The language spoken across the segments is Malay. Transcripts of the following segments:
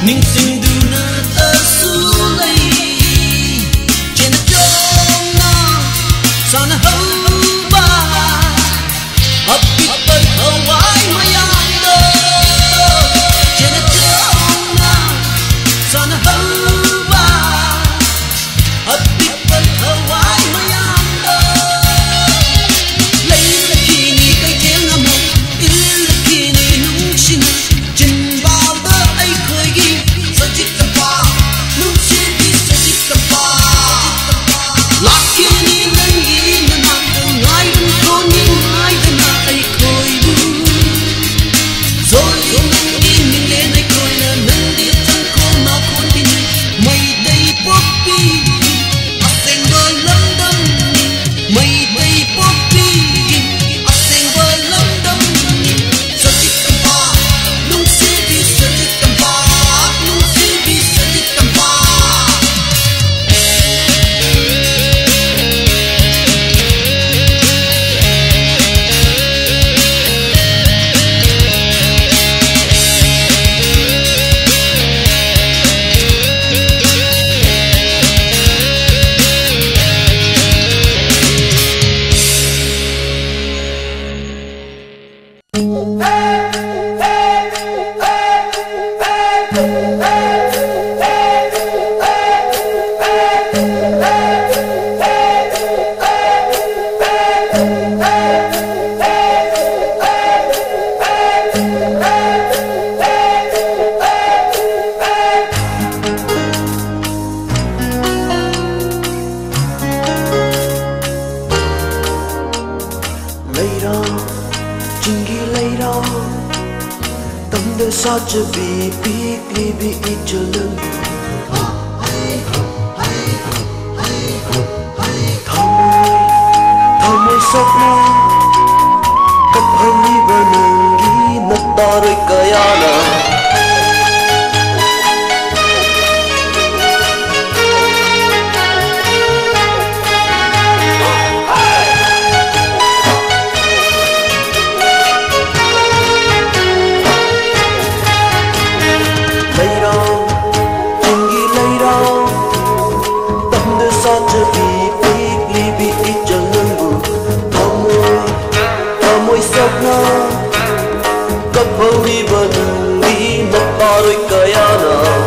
Ningtingduna tasulay Chenachona Sana hauba Apipat hawai mayanda Chenachona Sana hauba Apipat hawai mayanda Lấy là khi ni cây tiếng âm hồn Yêu là khi ni nung xin Trình bao bơ ấy khơi ghi Sa chít tâm ba Nung xin đi sa chít tâm ba Lạc khi ni nâng ghi nâng mạng từ ngài vẫn khôn nhưng ngài vẫn là ấy khơi bu Rồi nâng ghi nhưng lên ấy khơi là nâng đi thân khôn mà khôn đi Mày đây bóp đi À sen vơi lâm đâm Mày đây bóp đi À sen vơi lâm đâm Sa chít tâm ba Nung xin đi sa chít tâm ba Nung xin đi sa chít tâm ba Lấy đó, chính ghi lấy đó Tâm đời sao chưa bị biết ly bị ít trở lưng Thao môi sốc nó Cấp hơn đi vào nâng ghi nất ta đời cài ana Lấy đó, chính ghi lấy đó Tâm đời sao chưa bị biết ly bị ít trở lưng bù Thao môi sốc nó Cấp hơn đi vào nâng ghi nất ta đời cài ana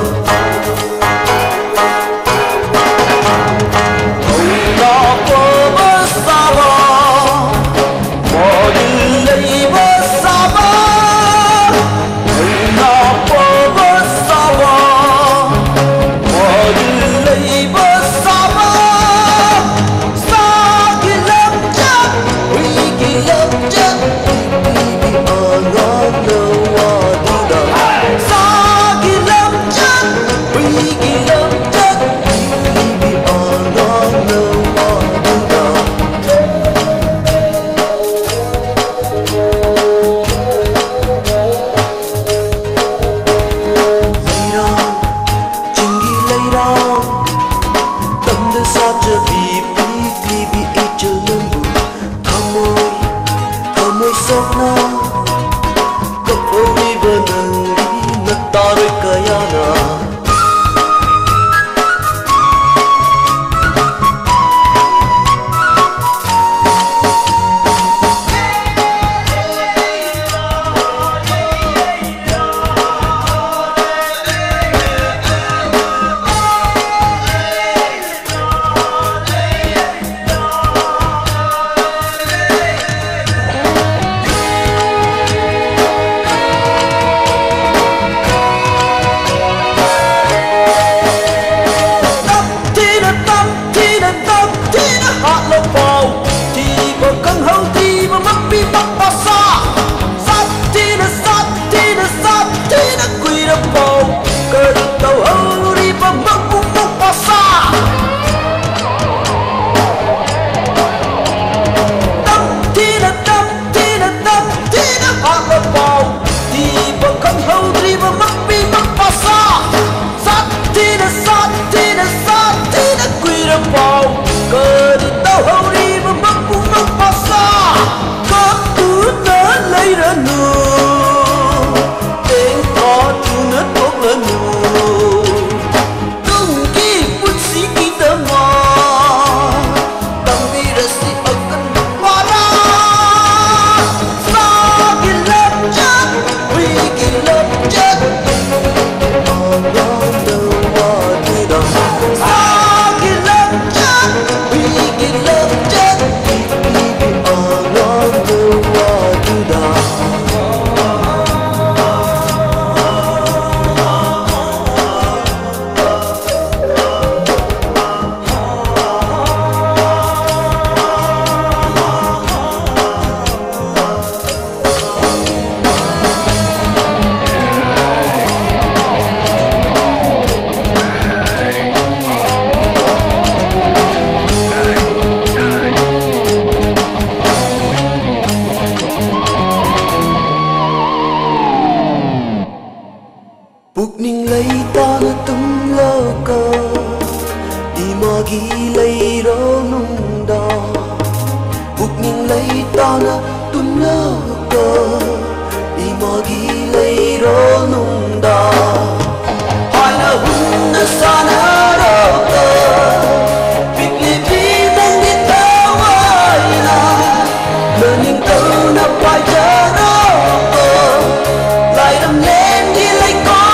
Pukning lay ta na tumlo ka Di magi lay ro nung da Pukning lay ta na tumlo ka Di magi lay ro nung da Hai na hun na sana ro ka Bigli bidang di tawai na Learning tao na pai cha ro ka Lai đam lên đi lấy con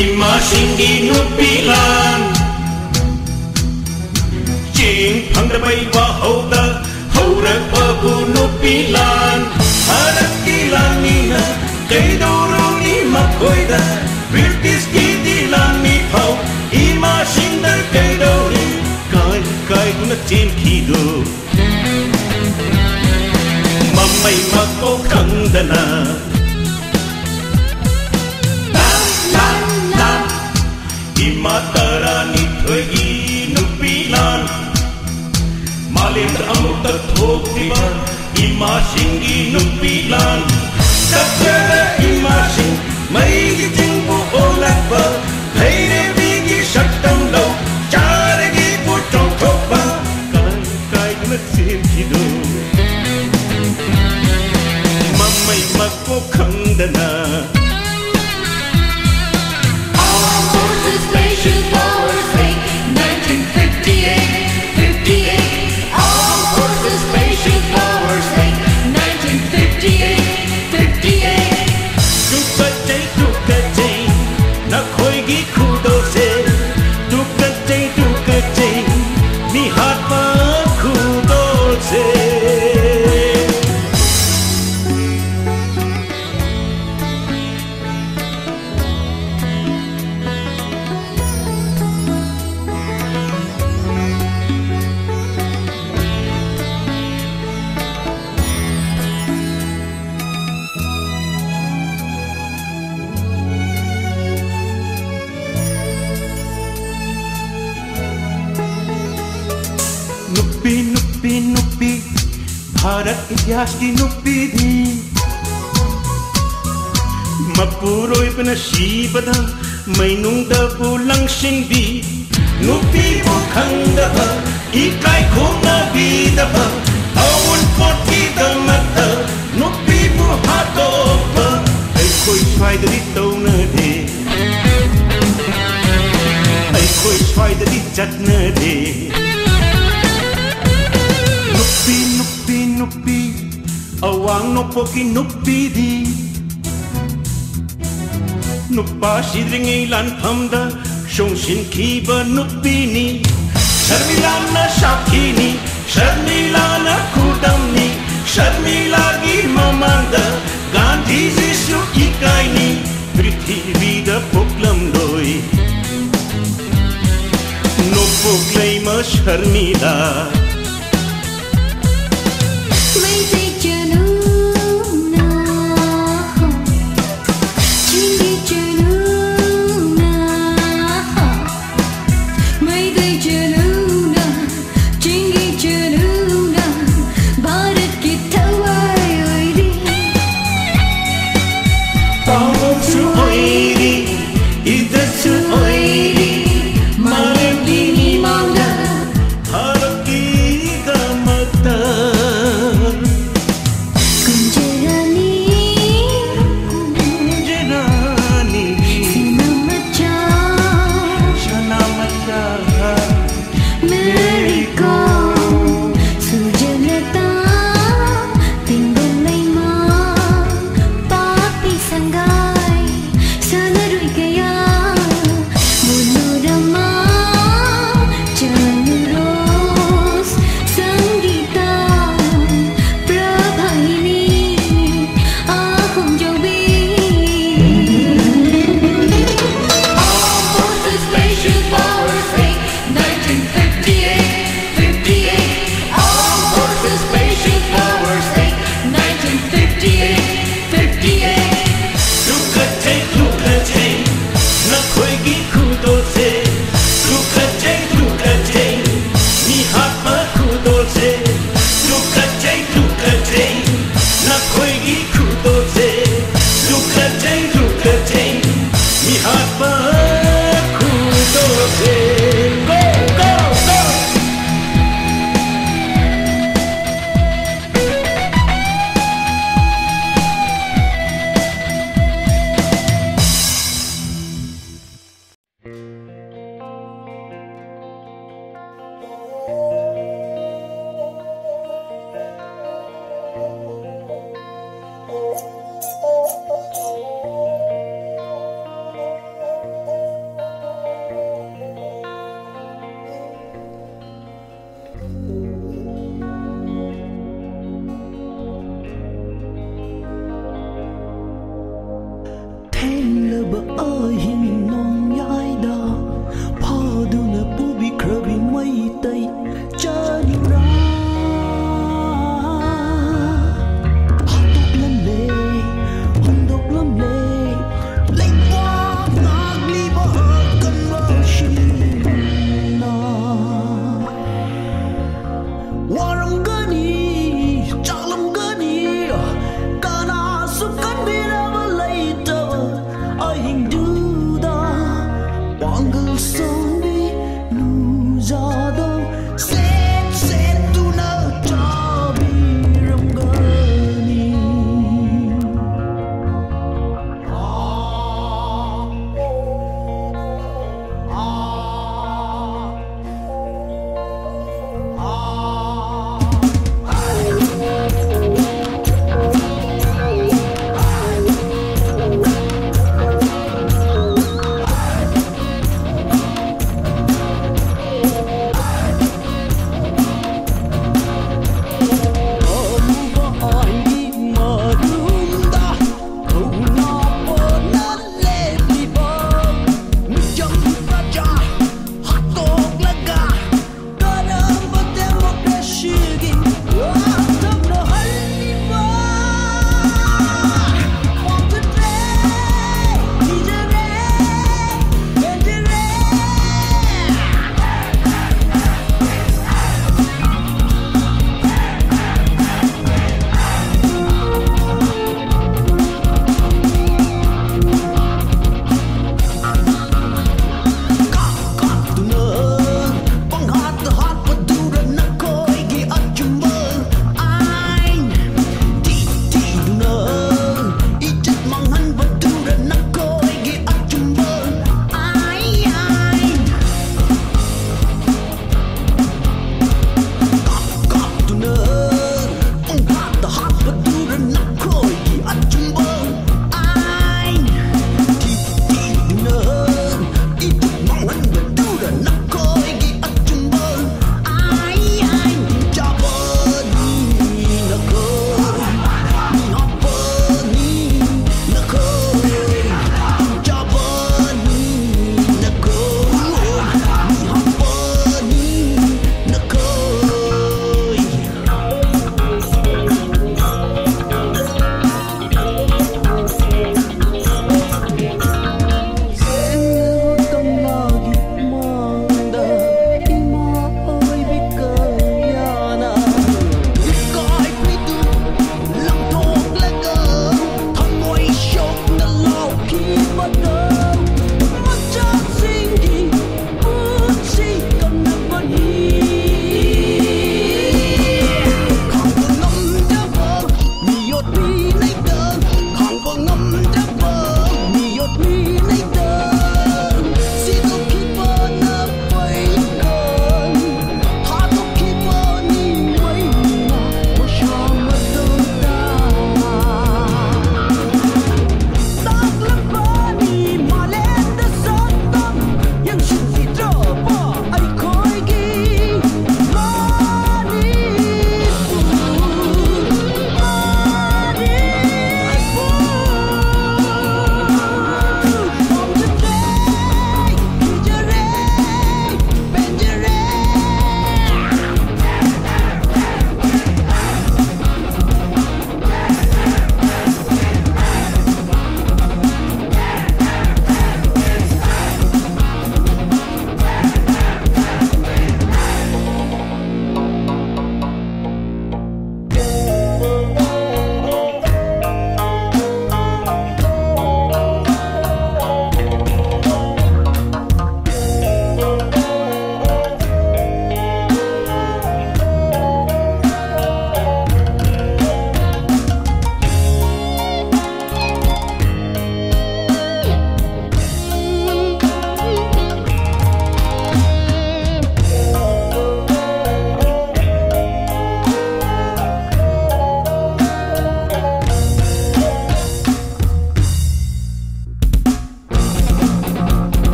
ima singi nupilan Jing phang da bay wa hauda haura pabu nupilan Harat kilan nina kay doro ni makoida British ki dilan ni pau ima sindar kay dori Kai kai guna chin kido Mamay mako kangdana Imatara ni thoi nupilan Malin amuk thok diba ima singi nupilan Sakara ima sing mai gi jingbu olak ba Thaire bigi saktam lo char gi bu trong thok ba Kai kai na sim kido Mamai mako khandana Special Powers Day, 1958, 58. Armed Forces Special Powers Day, 1958, 58. Tukajay, na khoi gi khudo se. Tukajay, mi hat pa khudo se. नुप्पी भारत इतिहास की नुप्पी थी मपुरोय नसीबदा मैनुंगदबु लंगसिंबी नुप्पी बु खंगदबा इकाय खोंगबीदबा अवन कोटकी दमत नुप्पी बु हातोबा अखोय स्वायदरी तौनदे अखोय स्वायदरी चटनदे Nupi, awang no poki nupi di Nupa sidringi lan phamda shong shin kiba nupi ni Sharmila na shakini, Sharmila na kudamni Sharmila gi mamanda, Gandhi jishu ikai ni Prithvi da poklam loi No poklai ma Sharmila Harap ki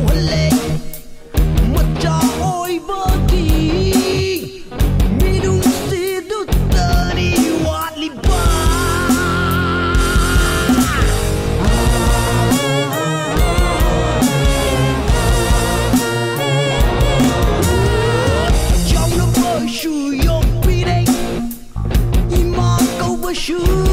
hale macha oi bati minung sidu tari wali ba Shu